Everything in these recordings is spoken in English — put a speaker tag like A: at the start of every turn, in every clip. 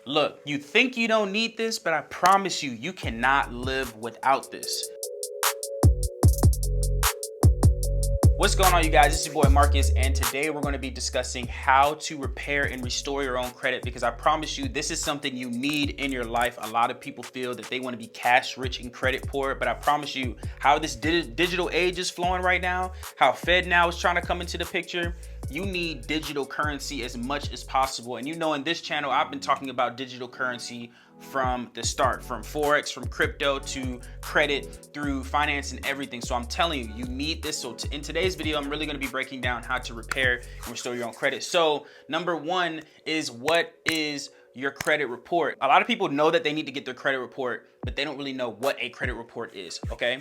A: Look, you think you don't need this, but I promise you, you cannot live without this. What's going on, you guys? It's your boy Marcus, and today we're going to be discussing how to repair and restore your own credit, because I promise you, this is something you need in your life. A lot of people feel that they want to be cash rich and credit poor, but I promise you, how this digital age is flowing right now, how Fed now is trying to come into the picture, you need digital currency as much as possible. And you know, in this channel, I've been talking about digital currency from the start, from Forex, from crypto to credit, through finance and everything. So I'm telling you, you need this. So in today's video, I'm really going to be breaking down how to repair and restore your own credit. So number one is, what is your credit report? A lot of people know that they need to get their credit report, but they don't really know what a credit report is. Okay.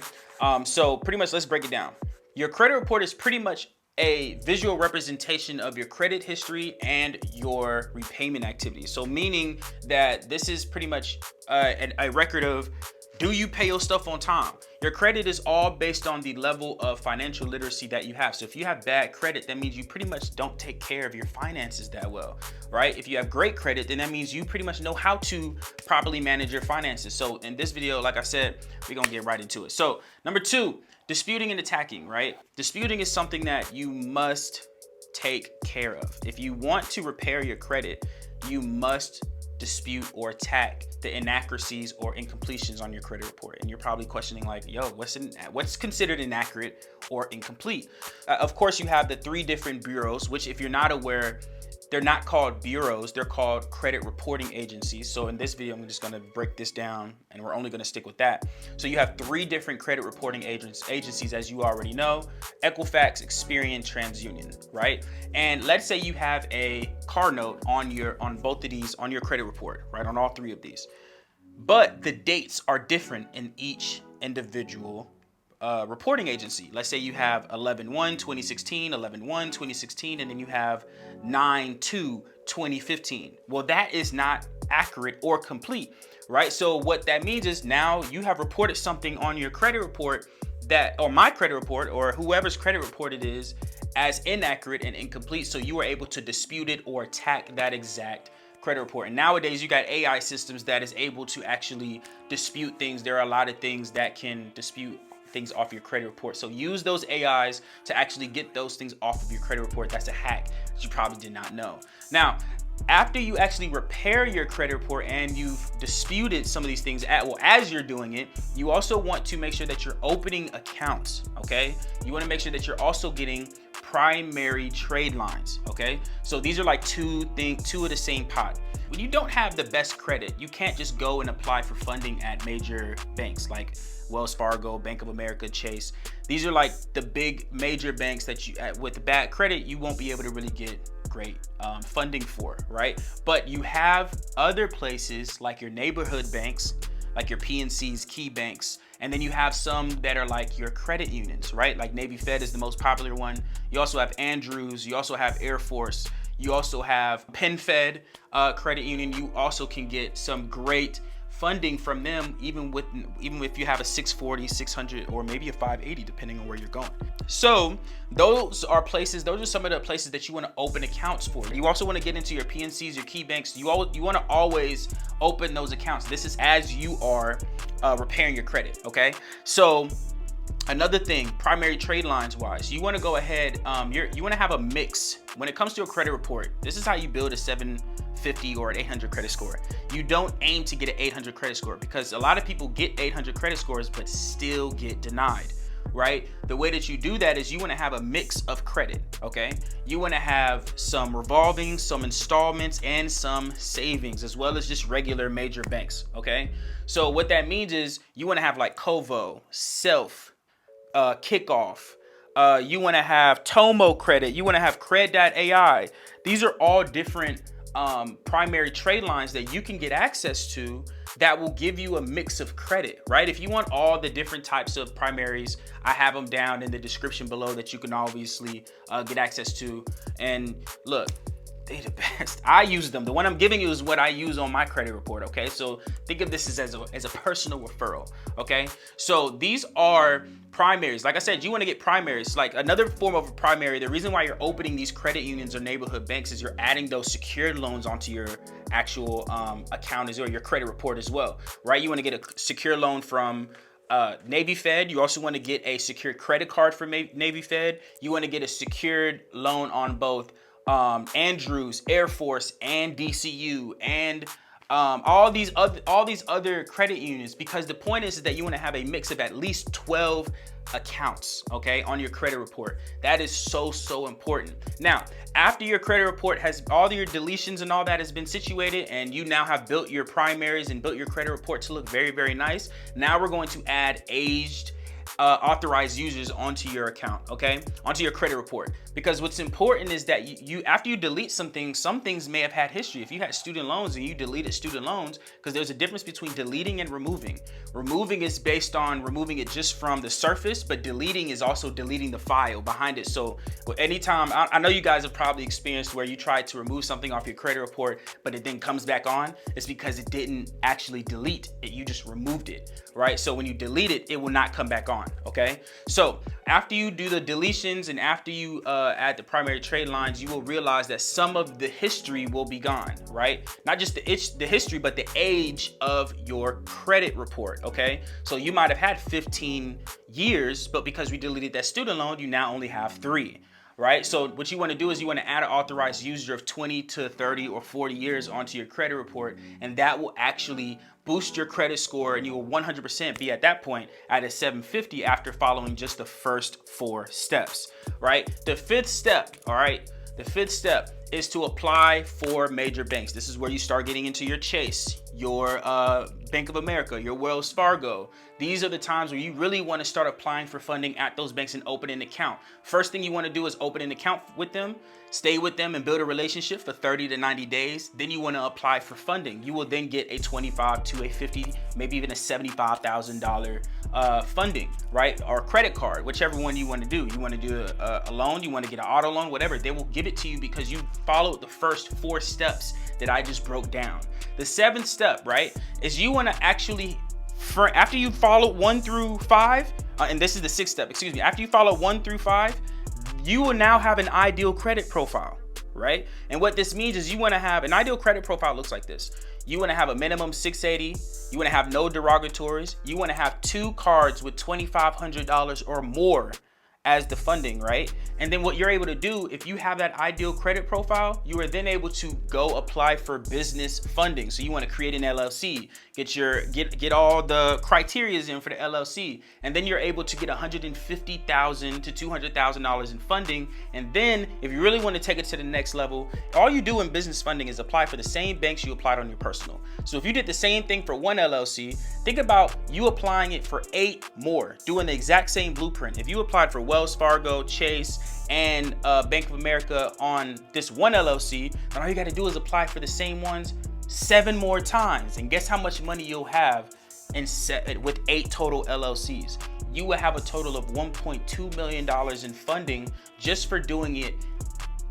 A: So pretty much, let's break it down. Your credit report is pretty much a visual representation of your credit history and your repayment activity. So meaning that this is pretty much a record of, do you pay your stuff on time? Your credit is all based on the level of financial literacy that you have. So if you have bad credit, that means you pretty much don't take care of your finances that well, right? If you have great credit, then that means you pretty much know how to properly manage your finances. So in this video, like I said, we're gonna get right into it. So number two, disputing and attacking, right? Disputing is something that you must take care of. If you want to repair your credit, you must dispute or attack the inaccuracies or incompletions on your credit report. And you're probably questioning, like, yo, what's considered inaccurate or incomplete? Of course, you have the three different bureaus, which, if you're not aware, they're not called bureaus, they're called credit reporting agencies. So in this video, I'm just gonna break this down, and we're only gonna stick with that. So you have three different credit reporting agencies, as you already know: Equifax, Experian, TransUnion, right? And let's say you have a car note on both of these on your credit report, right? On all three of these. But the dates are different in each individual reporting agency. Let's say you have 11/1/2016, 11/1/2016, and then you have 9/2/2015. Well, that is not accurate or complete, right? So what that means is, now you have reported something on your credit report that, or my credit report, or whoever's credit report it is, as inaccurate and incomplete. So you were able to dispute it or attack that exact credit report. And nowadays you got AI systems that is able to actually dispute things. There are a lot of things that can dispute things off your credit report. So use those AIs to actually get those things off of your credit report. That's a hack that you probably did not know. Now, after you actually repair your credit report and you've disputed some of these things, as you're doing it, you also want to make sure that you're opening accounts, okay? You want to make sure that you're also getting primary trade lines, okay? So these are like two of the same pot. When you don't have the best credit, you can't just go and apply for funding at major banks like Wells Fargo, Bank of America, Chase. These are like the big major banks that you, with bad credit, you won't be able to really get great funding for, right? But you have other places like your neighborhood banks, like your PNCs, key banks, and then you have some that are like your credit unions, right? Like Navy Fed is the most popular one. You also have Andrews, you also have Air Force, you also have PenFed credit union. You also can get some great funding from them, even if you have a 640, 600, or maybe a 580, depending on where you're going. So those are some of the places that you want to open accounts for. You also want to get into your PNCs, your key banks. You want to always open those accounts. This is as you are repairing your credit, okay? So another thing, primary trade lines wise, you want to go ahead, you want to have a mix when it comes to a credit report. This is how you build a 750 or an 800 credit score. You don't aim to get an 800 credit score, because a lot of people get 800 credit scores but still get denied, right? The way that you do that is you want to have a mix of credit, okay? You want to have some revolving, some installments, and some savings, as well as just regular major banks, okay? So what that means is you want to have like Kovo, Self, Kickoff. You want to have Tomo Credit. You want to have Cred.ai. These are all different primary trade lines that you can get access to that will give you a mix of credit, right? If you want all the different types of primaries, I have them down in the description below that you can obviously get access to. And look, They the best. I use them. The one I'm giving you is what I use on my credit report, okay? So think of this as a personal referral, okay? So these are primaries. Like I said, you want to get primaries. Like another form of a primary, the reason why you're opening these credit unions or neighborhood banks is you're adding those secured loans onto your actual account or your credit report as well, right? You want to get a secure loan from Navy Fed. You also want to get a secured credit card from Navy Fed. You want to get a secured loan on both Andrews, Air Force, and DCU, and all these other credit unions, because the point is that you want to have a mix of at least 12 accounts, okay, on your credit report. That is so important. Now, after your credit report has all your deletions and all that has been situated, and you now have built your primaries and built your credit report to look very nice, now we're going to add aged authorized users onto your account, okay, onto your credit report. Because what's important is that you after you delete some things may have had history. If you had student loans and you deleted student loans, because there's a difference between deleting and removing. Removing is based on removing it just from the surface, but deleting is also deleting the file behind it. So anytime, I know you guys have probably experienced where you tried to remove something off your credit report, but it then comes back on. It's because it didn't actually delete it, you just removed it, right? So when you delete it, it will not come back on. Okay, so after you do the deletions and after you add the primary trade lines, you will realize that some of the history will be gone, right? Not just the history, but the age of your credit report. Okay, so you might have had 15 years, but because we deleted that student loan, you now only have 3. Right? So what you want to do is you want to add an authorized user of 20 to 30 or 40 years onto your credit report, and that will actually boost your credit score, and you will 100% be at that point at a 750 after following just the first 4 steps, right? The 5th step, all right? The 5th step is to apply for major banks. This is where you start getting into your Chase, your Bank of America, your Wells Fargo. These are the times where you really want to start applying for funding at those banks and open an account. First thing you want to do is open an account with them, stay with them and build a relationship for 30 to 90 days. Then you want to apply for funding. You will then get a 25 to a 50, maybe even a $75,000 funding, right? Or credit card, whichever one you want to do. You want to do a loan, you want to get an auto loan, whatever. They will give it to you because you followed the first 4 steps that I just broke down. The 7th step, right, is you want to actually, after you follow 1 through 5, and this is the 6th step, excuse me, after you follow 1 through 5, you will now have an ideal credit profile, right? And what this means is you want to have an ideal credit profile looks like this. You want to have a minimum 680. You want to have no derogatories. You want to have 2 cards with $2,500 or more as the funding, right? And then what you're able to do, if you have that ideal credit profile, you are then able to go apply for business funding. So you want to create an LLC, get all the criterias in for the LLC, and then you're able to get $150,000 to $200,000 in funding. And then if you really want to take it to the next level, all you do in business funding is apply for the same banks you applied on your personal. So if you did the same thing for 1 LLC, think about you applying it for 8 more, doing the exact same blueprint. If you applied for Wells Fargo, Chase, and Bank of America on this 1 LLC, then all you got to do is apply for the same ones 7 more times. And guess how much money you'll have with 8 total LLCs? You will have a total of $1.2 million in funding just for doing it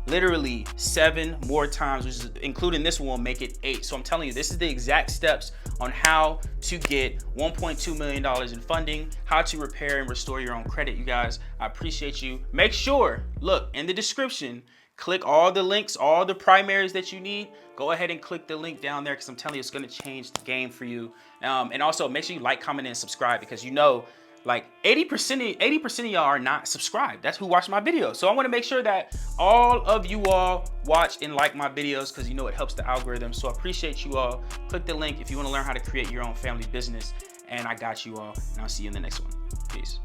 A: literally 7 more times, which is including this one will make it 8. So I'm telling you, this is the exact steps on how to get $1.2 million in funding, how to repair and restore your own credit. You guys, I appreciate you. Make sure, look in the description, click all the links, all the primaries that you need. Go ahead and click the link down there because I'm telling you, it's going to change the game for you. And also make sure you like, comment, and subscribe, because you know, like 80% of y'all are not subscribed. That's who watch my videos. So I want to make sure that all of you all watch and like my videos, because you know it helps the algorithm. So I appreciate you all. Click the link if you want to learn how to create your own family business. And I got you all. And I'll see you in the next one. Peace.